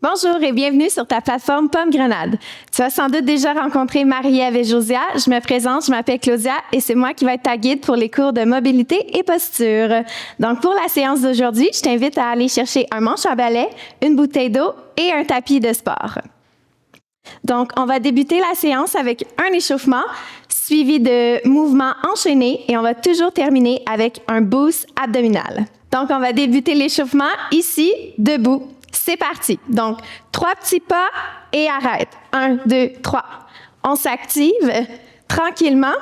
Bonjour et bienvenue sur ta plateforme Pomme Grenade. Tu as sans doute déjà rencontré Marie-Ève et Josia. Je me présente, je m'appelle Claudia et c'est moi qui vais être ta guide pour les cours de mobilité et posture. Donc pour la séance d'aujourd'hui, je t'invite à aller chercher un manche à balai, une bouteille d'eau et un tapis de sport. Donc on va débuter la séance avec un échauffement suivi de mouvements enchaînés et on va toujours terminer avec un boost abdominal. Donc on va débuter l'échauffement ici, debout. C'est parti. Donc, 3 petits pas et arrête. 1, 2, 3. On s'active tranquillement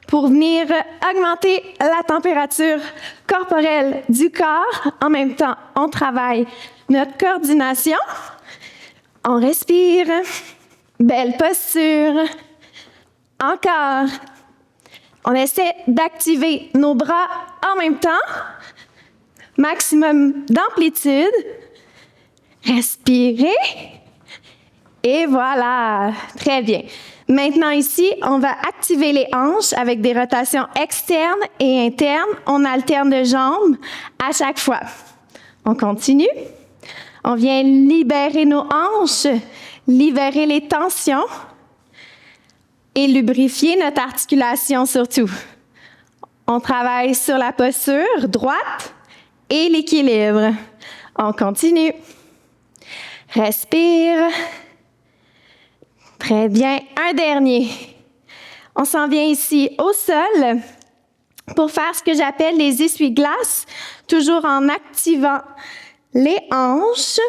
pour venir augmenter la température corporelle du corps. En même temps, on travaille notre coordination. On respire. Belle posture. Encore. On essaie d'activer nos bras en même temps. Maximum d'amplitude. Respirez. Et voilà, très bien. Maintenant ici, on va activer les hanches avec des rotations externes et internes. On alterne de jambes à chaque fois. On continue. On vient libérer nos hanches, libérer les tensions et lubrifier notre articulation surtout. On travaille sur la posture droite et l'équilibre. On continue. Respire. Très bien. Un dernier. On s'en vient ici au sol pour faire ce que j'appelle les essuie-glaces, toujours en activant les hanches.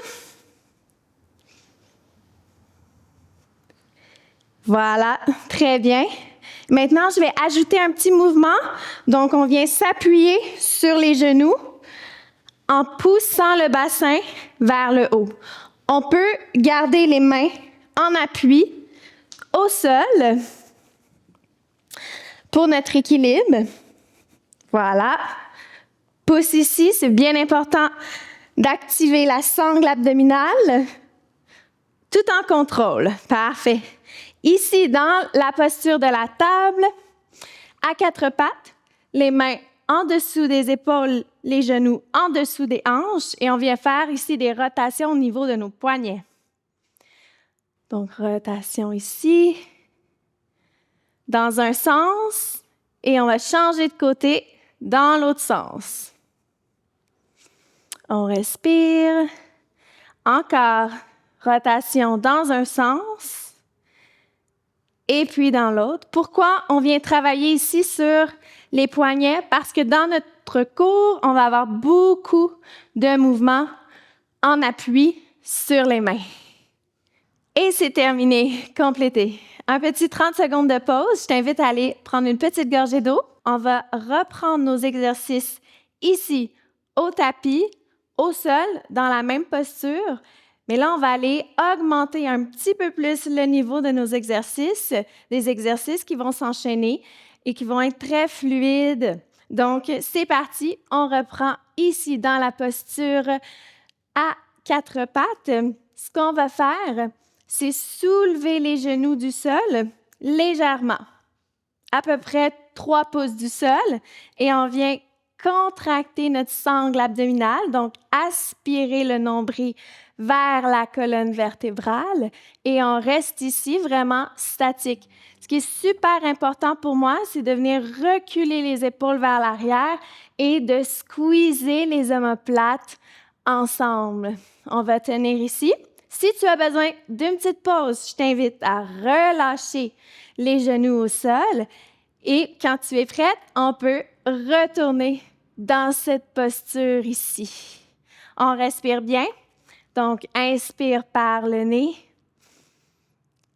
Voilà, très bien. Maintenant, je vais ajouter un petit mouvement. Donc, on vient s'appuyer sur les genoux en poussant le bassin vers le haut. On peut garder les mains en appui au sol pour notre équilibre. Voilà. Pousse ici, c'est bien important d'activer la sangle abdominale tout en contrôle. Parfait. Ici, dans la posture de la table, à 4 pattes, les mains en dessous des épaules, les genoux en dessous des hanches et on vient faire ici des rotations au niveau de nos poignets. Donc, rotation ici, dans un sens et on va changer de côté dans l'autre sens. On respire. Encore, rotation dans un sens et puis dans l'autre. Pourquoi on vient travailler ici sur les poignets? Parce que dans notre cours, on va avoir beaucoup de mouvements en appui sur les mains. Et c'est terminé, complété. Un petit 30 secondes de pause. Je t'invite à aller prendre une petite gorgée d'eau. On va reprendre nos exercices ici, au tapis, au sol, dans la même posture. Mais là, on va aller augmenter un petit peu plus le niveau de nos exercices, des exercices qui vont s'enchaîner et qui vont être très fluides. Donc, c'est parti. On reprend ici dans la posture à 4 pattes. Ce qu'on va faire, c'est soulever les genoux du sol légèrement, à peu près 3 pouces du sol, et on vient contracter notre sangle abdominale, donc aspirer le nombril vers la colonne vertébrale, et on reste ici vraiment statique. Ce qui est super important pour moi, c'est de venir reculer les épaules vers l'arrière et de squeezer les omoplates ensemble. On va tenir ici. Si tu as besoin d'une petite pause, je t'invite à relâcher les genoux au sol et quand tu es prête, on peut retourner dans cette posture ici. On respire bien. Donc, inspire par le nez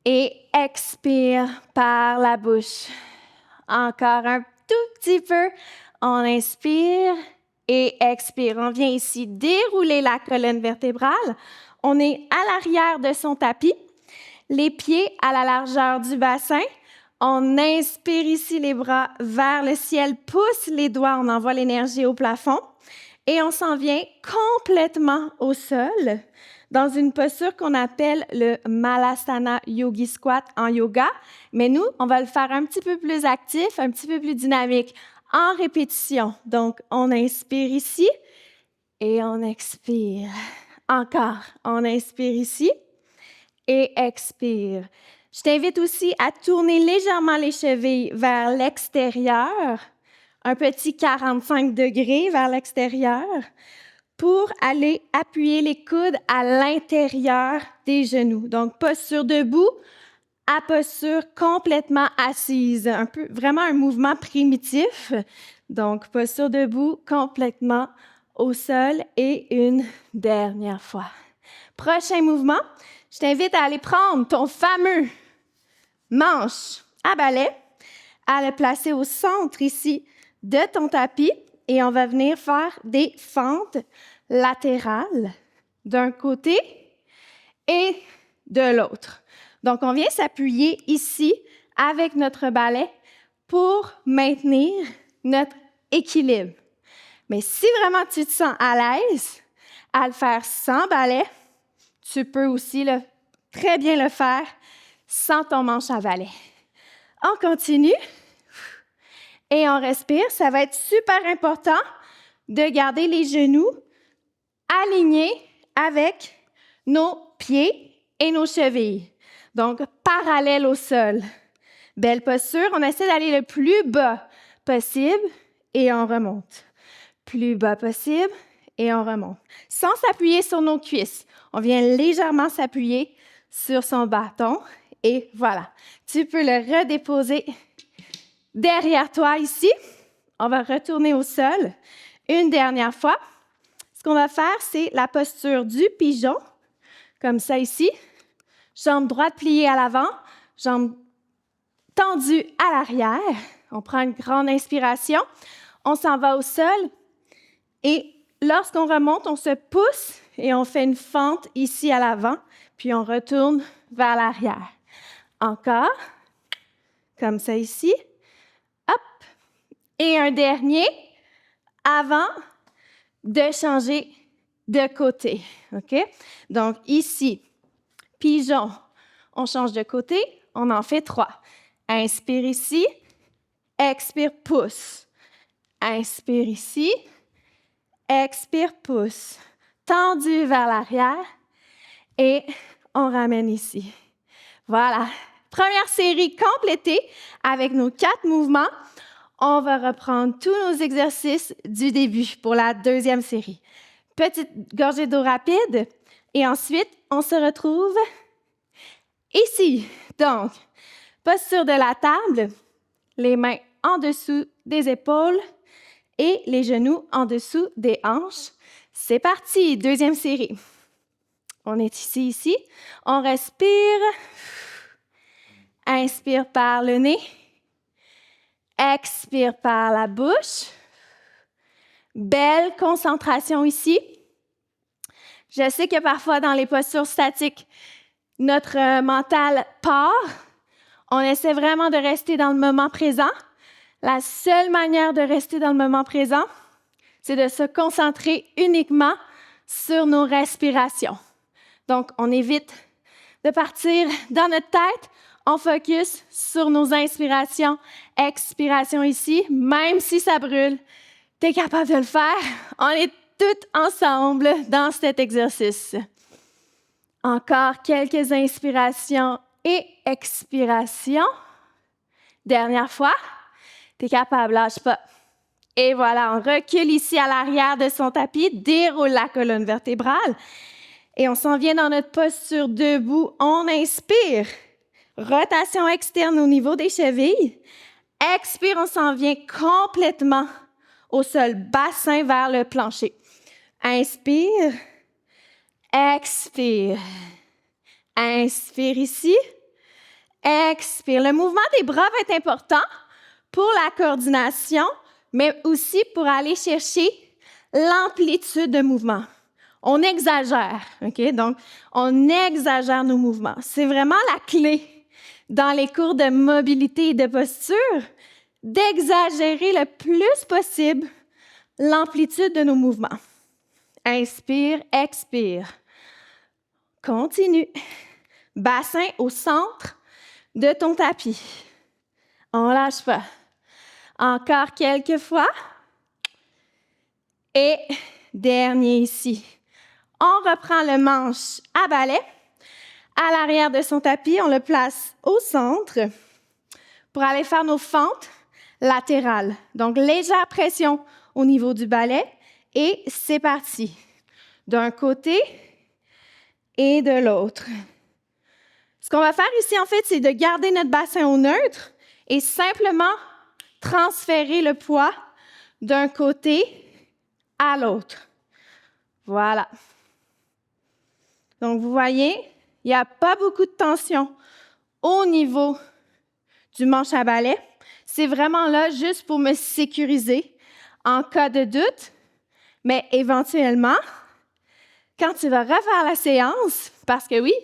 et expire par la bouche. Encore un tout petit peu. On inspire et expire. On vient ici dérouler la colonne vertébrale. On est à l'arrière de son tapis, les pieds à la largeur du bassin. On inspire ici les bras vers le ciel, pousse les doigts, on envoie l'énergie au plafond. Et on s'en vient complètement au sol dans une posture qu'on appelle le Malasana Yogi Squat en yoga. Mais nous, on va le faire un petit peu plus actif, un petit peu plus dynamique en répétition. Donc, on inspire ici et on expire. Encore, on inspire ici et expire. Je t'invite aussi à tourner légèrement les chevilles vers l'extérieur, un petit 45 degrés vers l'extérieur, pour aller appuyer les coudes à l'intérieur des genoux. Donc, posture debout à posture complètement assise. Vraiment un mouvement primitif. Donc, posture debout complètement au sol et une dernière fois. Prochain mouvement, je t'invite à aller prendre ton fameux manche à balai, à le placer au centre ici de ton tapis et on va venir faire des fentes latérales d'un côté et de l'autre. Donc, on vient s'appuyer ici avec notre balai pour maintenir notre équilibre. Mais si vraiment tu te sens à l'aise à le faire sans balai, tu peux aussi très bien le faire sans ton manche à balai. On continue et on respire. Ça va être super important de garder les genoux alignés avec nos pieds et nos chevilles. Donc, parallèle au sol. Belle posture. On essaie d'aller le plus bas possible et on remonte. Plus bas possible et on remonte. Sans s'appuyer sur nos cuisses. On vient légèrement s'appuyer sur son bâton et voilà. Tu peux le redéposer derrière toi ici. On va retourner au sol une dernière fois. Ce qu'on va faire, c'est la posture du pigeon, comme ça ici. Jambe droite pliée à l'avant, jambe tendue à l'arrière. On prend une grande inspiration. On s'en va au sol. Et lorsqu'on remonte, on se pousse et on fait une fente ici à l'avant, puis on retourne vers l'arrière. Encore, comme ça ici. Hop. Et un dernier, avant de changer de côté. OK? Donc ici, pigeon, on change de côté, on en fait 3. Inspire ici, expire, pousse. Inspire ici, expire, pousse. Tendu vers l'arrière et on ramène ici. Voilà. Première série complétée avec nos 4 mouvements. On va reprendre tous nos exercices du début pour la deuxième série. Petite gorgée d'eau rapide et ensuite, on se retrouve ici. Donc, posture de la table, les mains en dessous des épaules et les genoux en dessous des hanches. C'est parti, deuxième série. On est ici. On respire. Inspire par le nez. Expire par la bouche. Belle concentration ici. Je sais que parfois, dans les postures statiques, notre mental part. On essaie vraiment de rester dans le moment présent. La seule manière de rester dans le moment présent, c'est de se concentrer uniquement sur nos respirations. Donc, on évite de partir dans notre tête. On focus sur nos inspirations, expirations ici. Même si ça brûle, tu es capable de le faire. On est toutes ensemble dans cet exercice. Encore quelques inspirations et expirations. Dernière fois. Tu es capable, lâche pas. Et voilà, on recule ici à l'arrière de son tapis, déroule la colonne vertébrale. Et on s'en vient dans notre posture debout. On inspire. Rotation externe au niveau des chevilles. Expire, on s'en vient complètement au sol, bassin vers le plancher. Inspire. Expire. Inspire ici. Expire. Le mouvement des bras va être important pour la coordination, mais aussi pour aller chercher l'amplitude de mouvement. On exagère, OK? Donc, on exagère nos mouvements. C'est vraiment la clé dans les cours de mobilité et de posture, d'exagérer le plus possible l'amplitude de nos mouvements. Inspire, expire. Continue. Bassin au centre de ton tapis. On ne lâche pas. Encore quelques fois. Et dernier ici. On reprend le manche à balai. À l'arrière de son tapis, on le place au centre pour aller faire nos fentes latérales. Donc, légère pression au niveau du balai et c'est parti. D'un côté et de l'autre. Ce qu'on va faire ici, en fait, c'est de garder notre bassin au neutre et simplement transférer le poids d'un côté à l'autre. Voilà. Donc, vous voyez, il n'y a pas beaucoup de tension au niveau du manche à balai. C'est vraiment là juste pour me sécuriser en cas de doute. Mais éventuellement, quand tu vas refaire la séance, parce que oui,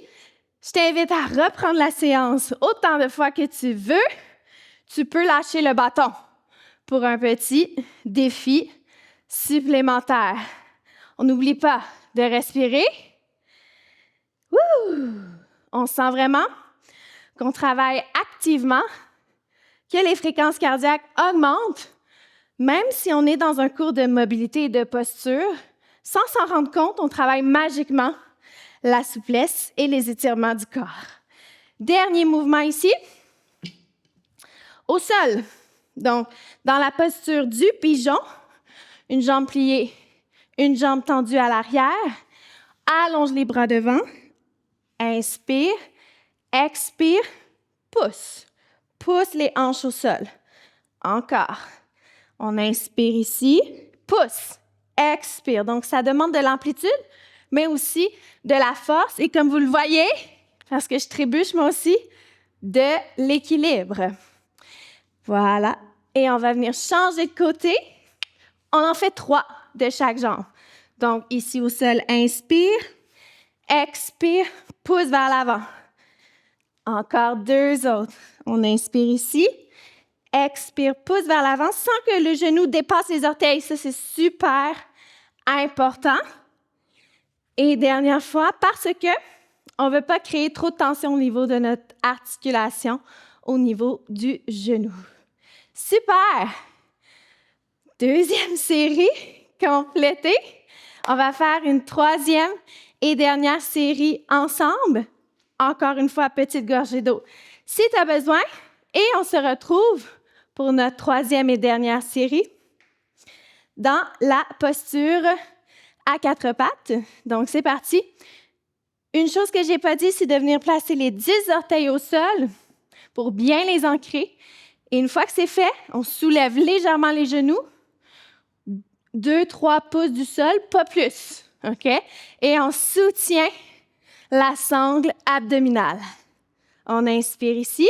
je t'invite à reprendre la séance autant de fois que tu veux, tu peux lâcher le bâton pour un petit défi supplémentaire. On n'oublie pas de respirer. Wouh! On sent vraiment qu'on travaille activement, que les fréquences cardiaques augmentent, même si on est dans un cours de mobilité et de posture. Sans s'en rendre compte, on travaille magiquement la souplesse et les étirements du corps. Dernier mouvement ici, au sol. Donc, dans la posture du pigeon, une jambe pliée, une jambe tendue à l'arrière, allonge les bras devant, inspire, expire, pousse. Pousse les hanches au sol. Encore. On inspire ici, pousse, expire. Donc, ça demande de l'amplitude, mais aussi de la force. Et comme vous le voyez, parce que je trébuche moi aussi, de l'équilibre. Voilà. Et on va venir changer de côté. On en fait 3 de chaque jambe. Donc, ici au sol, inspire, expire, pousse vers l'avant. Encore 2 autres. On inspire ici, expire, pousse vers l'avant sans que le genou dépasse les orteils. Ça, c'est super important. Et dernière fois, parce que on ne veut pas créer trop de tension au niveau de notre articulation, au niveau du genou. Super! 2e série complétée. On va faire une 3e et dernière série ensemble. Encore une fois, petite gorgée d'eau si tu as besoin. Et on se retrouve pour notre 3e et dernière série dans la posture à 4 pattes. Donc, c'est parti. Une chose que je n'ai pas dit, c'est de venir placer les 10 orteils au sol pour bien les ancrer. Et une fois que c'est fait, on soulève légèrement les genoux. 2-3 pouces du sol, pas plus. OK? Et on soutient la sangle abdominale. On inspire ici.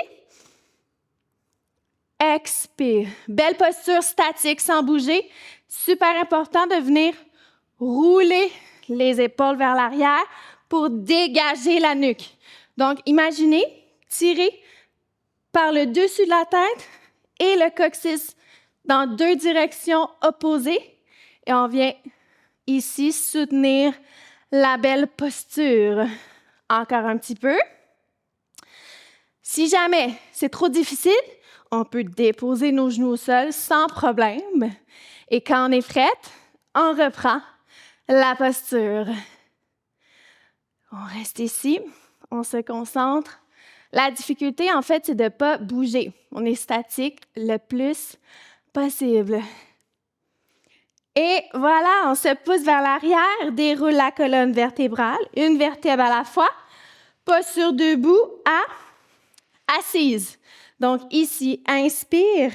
Expire. Belle posture statique sans bouger. Super important de venir rouler les épaules vers l'arrière pour dégager la nuque. Donc, imaginez tirer par le dessus de la tête et le coccyx dans 2 directions opposées. Et on vient ici soutenir la belle posture. Encore un petit peu. Si jamais c'est trop difficile, on peut déposer nos genoux au sol sans problème. Et quand on est prête, on reprend la posture. On reste ici, on se concentre. La difficulté, en fait, c'est de ne pas bouger. On est statique le plus possible. Et voilà, on se pousse vers l'arrière, déroule la colonne vertébrale, une vertèbre à la fois, posture debout à assise. Donc ici, inspire,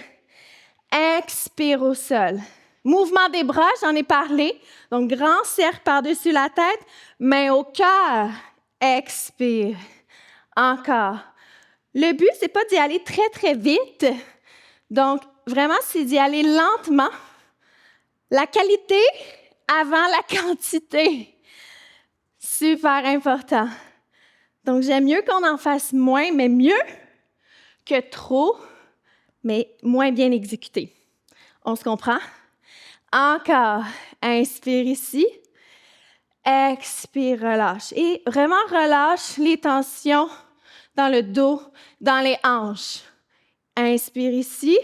expire au sol. Mouvement des bras, j'en ai parlé. Donc grand cercle par-dessus la tête, main au cœur, expire. Encore. Le but, c'est pas d'y aller très, très vite. Donc, vraiment, c'est d'y aller lentement. La qualité avant la quantité. Super important. Donc, j'aime mieux qu'on en fasse moins, mais mieux que trop, mais moins bien exécuté. On se comprend? Encore. Inspire ici. Expire, relâche. Et vraiment relâche les tensions dans le dos, dans les hanches. Inspire ici.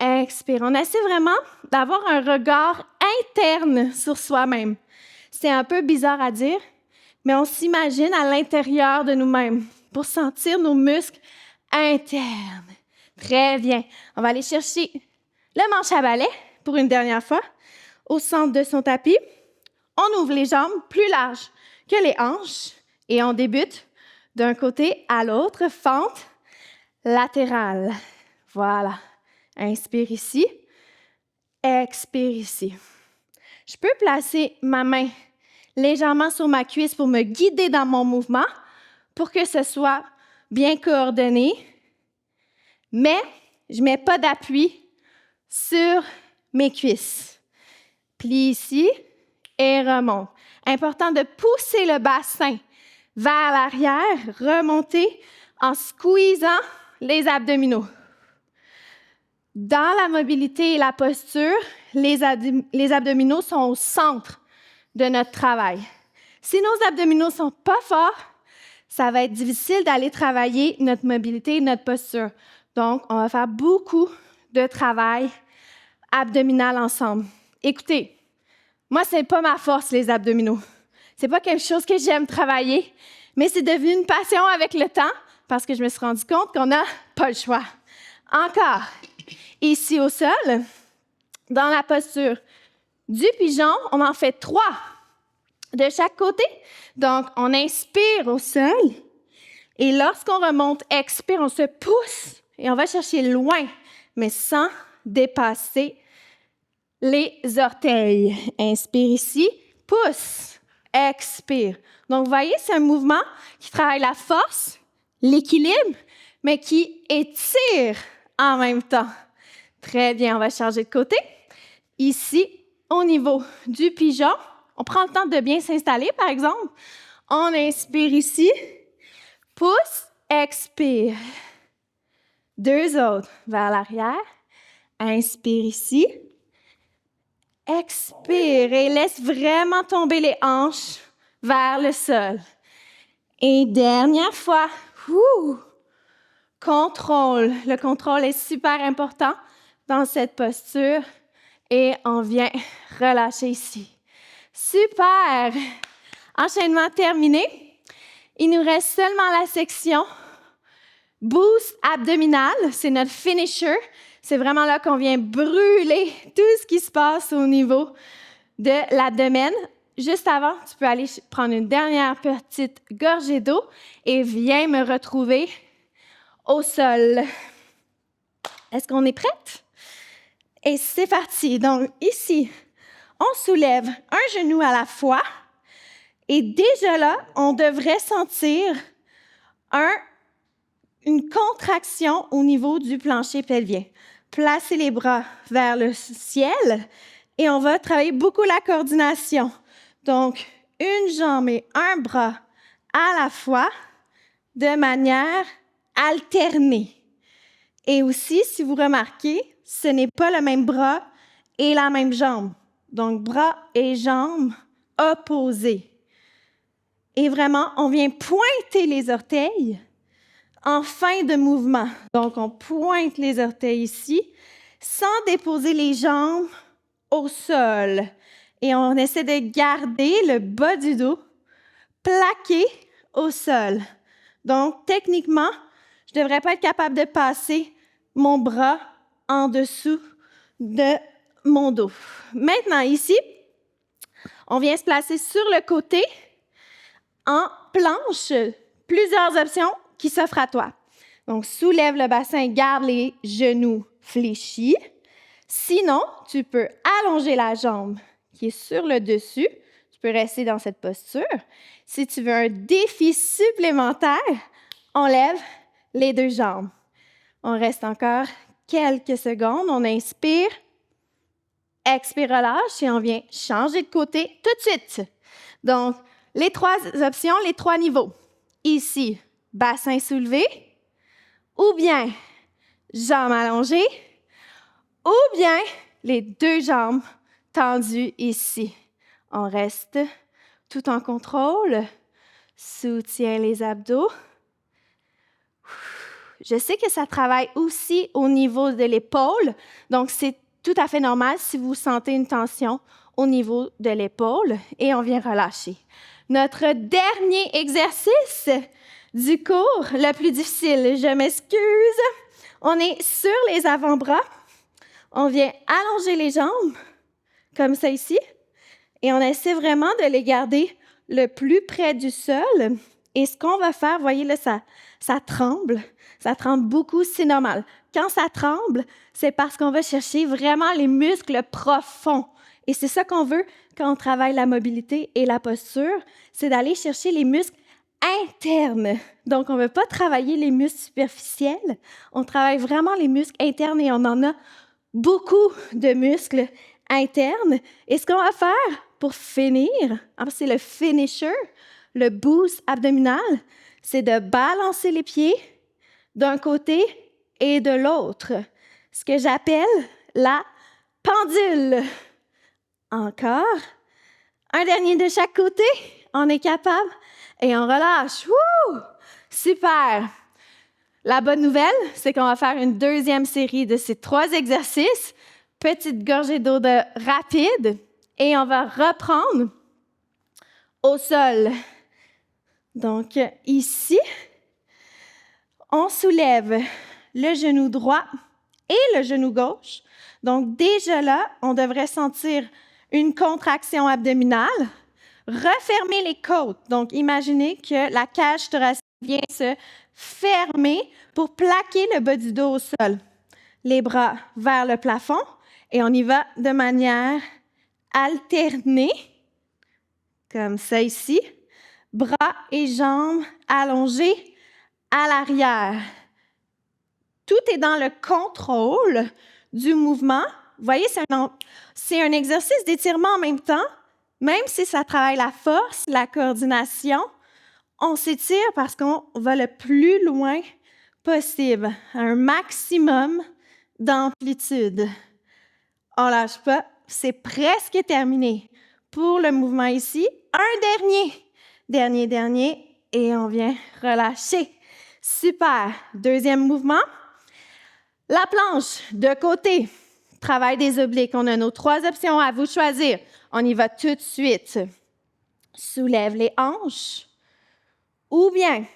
Expire. On essaie vraiment d'avoir un regard interne sur soi-même. C'est un peu bizarre à dire, mais on s'imagine à l'intérieur de nous-mêmes pour sentir nos muscles internes. Très bien. On va aller chercher le manche à balai pour une dernière fois au centre de son tapis. On ouvre les jambes plus larges que les hanches et on débute d'un côté à l'autre, fente latérale. Voilà. Inspire ici, expire ici. Je peux placer ma main légèrement sur ma cuisse pour me guider dans mon mouvement pour que ce soit bien coordonné, mais je ne mets pas d'appui sur mes cuisses. Plie ici et remonte. Important de pousser le bassin vers l'arrière, remonter en squeezant les abdominaux. Dans la mobilité et la posture, les abdominaux sont au centre de notre travail. Si nos abdominaux ne sont pas forts, ça va être difficile d'aller travailler notre mobilité et notre posture. Donc, on va faire beaucoup de travail abdominal ensemble. Écoutez, moi, ce n'est pas ma force, les abdominaux. Ce n'est pas quelque chose que j'aime travailler, mais c'est devenu une passion avec le temps parce que je me suis rendu compte qu'on n'a pas le choix. Encore, ici au sol, dans la posture du pigeon, on en fait 3 de chaque côté. Donc, on inspire au sol et lorsqu'on remonte, expire, on se pousse et on va chercher loin, mais sans dépasser les orteils. Inspire ici, pousse, expire. Donc, vous voyez, c'est un mouvement qui travaille la force, l'équilibre, mais qui étire en même temps. Très bien, on va changer de côté. Ici, au niveau du pigeon, on prend le temps de bien s'installer, par exemple. On inspire ici, pousse, expire. 2 autres vers l'arrière. Inspire ici. Expire et laisse vraiment tomber les hanches vers le sol. Et dernière fois, contrôle. Le contrôle est super important dans cette posture. Et on vient relâcher ici. Super! Enchaînement terminé. Il nous reste seulement la section boost abdominal. C'est notre finisher. C'est vraiment là qu'on vient brûler tout ce qui se passe au niveau de l'abdomen. Juste avant, tu peux aller prendre une dernière petite gorgée d'eau et viens me retrouver au sol. Est-ce qu'on est prête? Et c'est parti. Donc ici, on soulève un genou à la fois et déjà là, on devrait sentir une contraction au niveau du plancher pelvien. Placez les bras vers le ciel et on va travailler beaucoup la coordination. Donc, une jambe et un bras à la fois de manière alternée. Et aussi, si vous remarquez, ce n'est pas le même bras et la même jambe. Donc, bras et jambes opposés. Et vraiment, on vient pointer les orteils en fin de mouvement. Donc, on pointe les orteils ici sans déposer les jambes au sol. Et on essaie de garder le bas du dos plaqué au sol. Donc, techniquement, je ne devrais pas être capable de passer mon bras en dessous de mon dos. Maintenant, ici, on vient se placer sur le côté en planche. Plusieurs options qui s'offrent à toi. Donc, soulève le bassin, garde les genoux fléchis. Sinon, tu peux allonger la jambe qui est sur le dessus. Tu peux rester dans cette posture. Si tu veux un défi supplémentaire, on lève les 2 jambes. On reste encore quelques secondes. On inspire, expire, relâche et on vient changer de côté tout de suite. Donc, les 3 options, les 3 niveaux. Ici, bassin soulevé, ou bien jambes allongées, ou bien les 2 jambes tendues ici. On reste tout en contrôle. Soutiens les abdos. Je sais que ça travaille aussi au niveau de l'épaule, donc c'est tout à fait normal si vous sentez une tension au niveau de l'épaule et on vient relâcher. Notre dernier exercice du cours, le plus difficile, je m'excuse. On est sur les avant-bras. On vient allonger les jambes, comme ça ici, et on essaie vraiment de les garder le plus près du sol. Et ce qu'on va faire, voyez là, ça tremble beaucoup, c'est normal. Quand ça tremble, c'est parce qu'on va chercher vraiment les muscles profonds. Et c'est ça qu'on veut quand on travaille la mobilité et la posture, c'est d'aller chercher les muscles internes. Donc, on ne veut pas travailler les muscles superficiels, on travaille vraiment les muscles internes et on en a beaucoup de muscles internes. Et ce qu'on va faire pour finir, c'est le finisher, le boost abdominal, c'est de balancer les pieds d'un côté et de l'autre, ce que j'appelle la pendule. Encore. Un dernier de chaque côté. On est capable et on relâche. Wouh! Super! La bonne nouvelle, c'est qu'on va faire une deuxième série de ces 3 exercices. Petite gorgée d'eau rapide et on va reprendre au sol. Donc, ici, on soulève le genou droit et le genou gauche. Donc, déjà là, on devrait sentir une contraction abdominale. Refermer les côtes. Donc, imaginez que la cage thoracique vient se fermer pour plaquer le bas du dos au sol. Les bras vers le plafond et on y va de manière alternée, comme ça ici. Bras et jambes allongés à l'arrière. Tout est dans le contrôle du mouvement. Vous voyez, c'est un exercice d'étirement en même temps. Même si ça travaille la force, la coordination, on s'étire parce qu'on va le plus loin possible, à un maximum d'amplitude. On ne lâche pas, c'est presque terminé. Pour le mouvement ici, un dernier, et on vient relâcher. Super. Deuxième mouvement. La planche de côté. Travail des obliques. On a nos 3 options, à vous de choisir. On y va tout de suite. Soulève les hanches. Ou bien,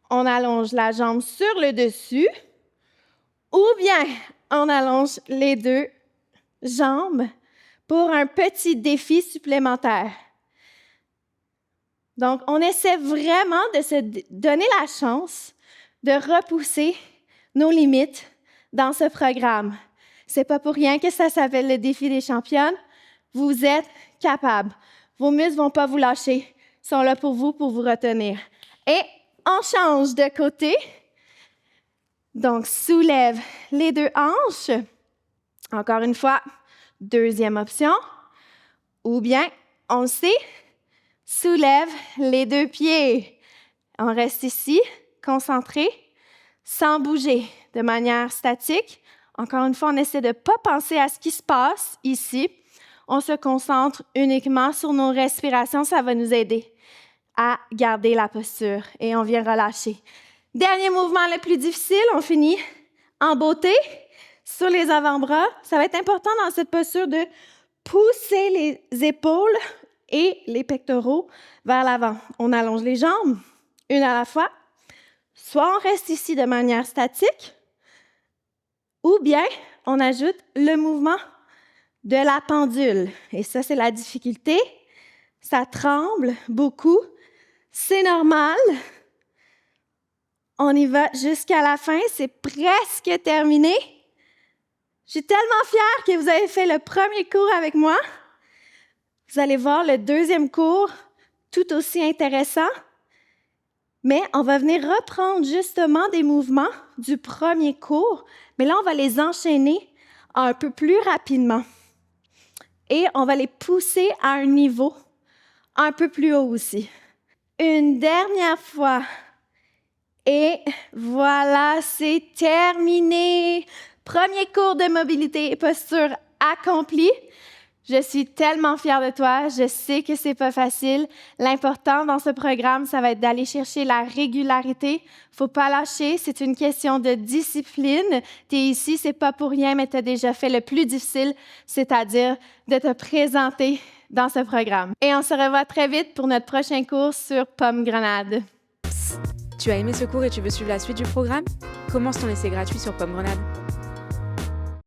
on allonge la jambe sur le dessus. Ou bien, on allonge les 2 jambes pour un petit défi supplémentaire. Donc, on essaie vraiment de se donner la chance de repousser nos limites dans ce programme. C'est pas pour rien que ça s'appelle le défi des championnes. Vous êtes capables. Vos muscles vont pas vous lâcher. Ils sont là pour vous retenir. Et on change de côté. Donc, soulève les 2 hanches. Encore une fois, deuxième option. Ou bien, on sait, soulève les 2 pieds. On reste ici, concentré, sans bouger, de manière statique. Encore une fois, on essaie de ne pas penser à ce qui se passe ici. On se concentre uniquement sur nos respirations. Ça va nous aider à garder la posture et on vient relâcher. Dernier mouvement le plus difficile, on finit en beauté sur les avant-bras. Ça va être important dans cette posture de pousser les épaules et les pectoraux vers l'avant. On allonge les jambes, une à la fois. Soit on reste ici de manière statique, ou bien on ajoute le mouvement de la pendule. Et ça, c'est la difficulté. Ça tremble beaucoup. C'est normal. On y va jusqu'à la fin. C'est presque terminé. Je suis tellement fière que vous avez fait le premier cours avec moi. Vous allez voir le deuxième cours, tout aussi intéressant. Mais on va venir reprendre justement des mouvements du premier cours. Mais là, on va les enchaîner un peu plus rapidement. Et on va les pousser à un niveau un peu plus haut aussi. Une dernière fois. Et voilà, c'est terminé. Premier cours de mobilité et posture accompli. Je suis tellement fière de toi. Je sais que c'est pas facile. L'important dans ce programme, ça va être d'aller chercher la régularité. Faut pas lâcher. C'est une question de discipline. Tu es ici, c'est pas pour rien, mais tu as déjà fait le plus difficile, c'est-à-dire de te présenter dans ce programme. Et on se revoit très vite pour notre prochain cours sur Pomme-Grenade. Tu as aimé ce cours et tu veux suivre la suite du programme? Commence ton essai gratuit sur Pomme-Grenade.